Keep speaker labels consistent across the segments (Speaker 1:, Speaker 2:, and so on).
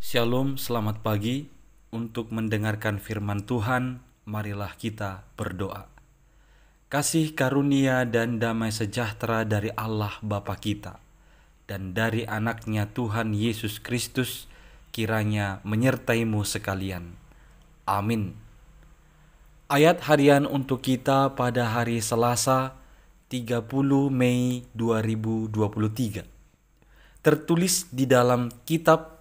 Speaker 1: Shalom, selamat pagi. Untuk mendengarkan firman Tuhan, marilah kita berdoa. Kasih karunia dan damai sejahtera dari Allah Bapa kita dan dari anaknya Tuhan Yesus Kristus kiranya menyertaimu sekalian. Amin. Ayat harian untuk kita pada hari Selasa 30 Mei 2023 tertulis di dalam kitab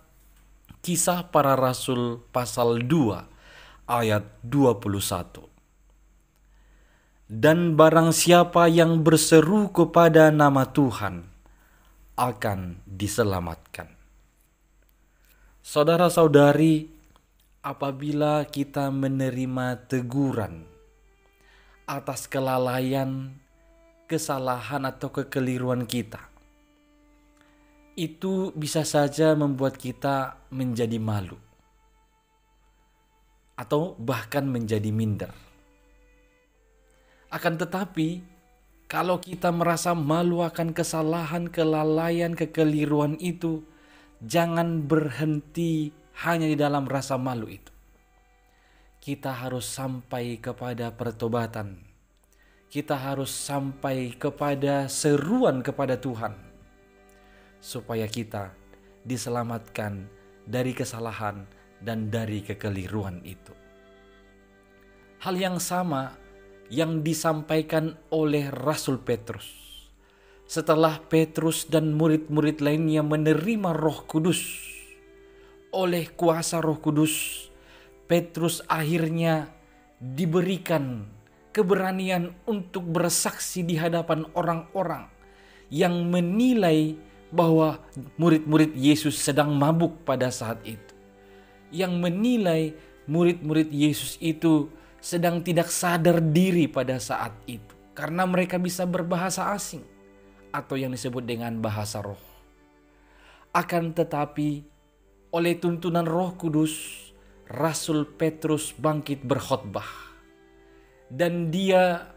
Speaker 1: Kisah Para Rasul pasal 2 ayat 21. Dan barang siapa yang berseru kepada nama Tuhan akan diselamatkan. Saudara-saudari, apabila kita menerima teguran atas kelalaian, kesalahan atau kekeliruan kita, itu bisa saja membuat kita menjadi malu atau bahkan menjadi minder. Akan tetapi, kalau kita merasa malu akan kesalahan, kelalaian, kekeliruan itu, jangan berhenti hanya di dalam rasa malu itu. Kita harus sampai kepada pertobatan. Kita harus sampai kepada seruan kepada Tuhan, supaya kita diselamatkan dari kesalahan dan dari kekeliruan itu. Hal yang sama yang disampaikan oleh Rasul Petrus. Setelah Petrus dan murid-murid lainnya menerima Roh Kudus, oleh kuasa Roh Kudus, Petrus akhirnya diberikan keberanian untuk bersaksi di hadapan orang-orang yang menilai bahwa murid-murid Yesus sedang mabuk pada saat itu. Yang menilai murid-murid Yesus itu sedang tidak sadar diri pada saat itu. Karena mereka bisa berbahasa asing atau yang disebut dengan bahasa roh. Akan tetapi oleh tuntunan Roh Kudus, Rasul Petrus bangkit berkhotbah. Dan dia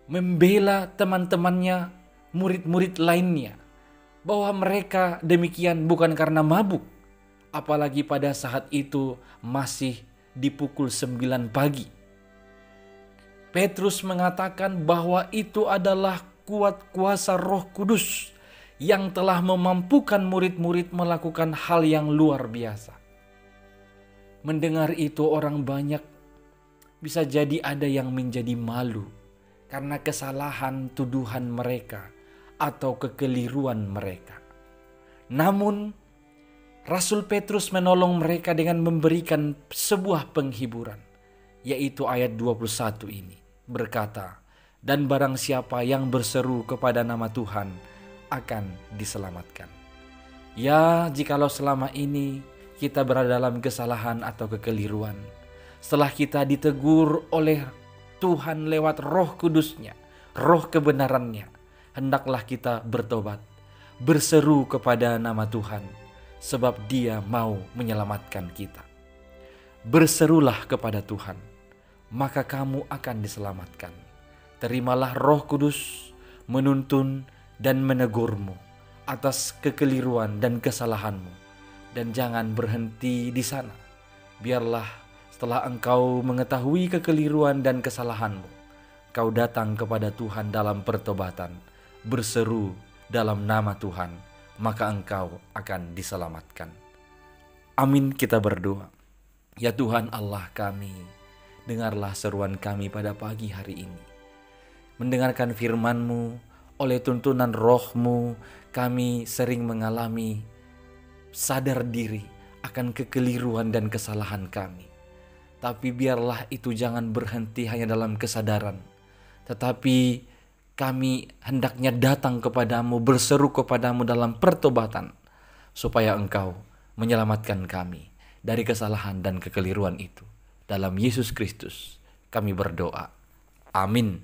Speaker 1: membela teman-temannya, murid-murid lainnya, bahwa mereka demikian bukan karena mabuk, apalagi pada saat itu masih di pukul 9 pagi. Petrus mengatakan bahwa itu adalah kuat kuasa Roh Kudus yang telah memampukan murid-murid melakukan hal yang luar biasa. Mendengar itu orang banyak bisa jadi ada yang menjadi malu karena kesalahan tuduhan mereka atau kekeliruan mereka. Namun, Rasul Petrus menolong mereka dengan memberikan sebuah penghiburan, yaitu ayat 21 ini, berkata, dan barang siapa yang berseru kepada nama Tuhan akan diselamatkan. Ya, jikalau selama ini kita berada dalam kesalahan atau kekeliruan, setelah kita ditegur oleh Tuhan lewat Roh Kudus-Nya, Roh kebenaran-Nya, hendaklah kita bertobat, berseru kepada nama Tuhan, sebab Dia mau menyelamatkan kita. Berserulah kepada Tuhan, maka kamu akan diselamatkan. Terimalah Roh Kudus menuntun dan menegurmu atas kekeliruan dan kesalahanmu. Dan jangan berhenti di sana. Biarlah setelah engkau mengetahui kekeliruan dan kesalahanmu, kau datang kepada Tuhan dalam pertobatan, berseru dalam nama Tuhan, maka engkau akan diselamatkan. Amin, kita berdoa. Ya Tuhan Allah kami, dengarlah seruan kami pada pagi hari ini. Mendengarkan firman-Mu, oleh tuntunan Roh-Mu, kami sering mengalami sadar diri akan kekeliruan dan kesalahan kami. Tapi biarlah itu jangan berhenti hanya dalam kesadaran, tetapi kami hendaknya datang kepadamu, berseru kepadamu dalam pertobatan, supaya Engkau menyelamatkan kami dari kesalahan dan kekeliruan itu. Dalam Yesus Kristus kami berdoa. Amin.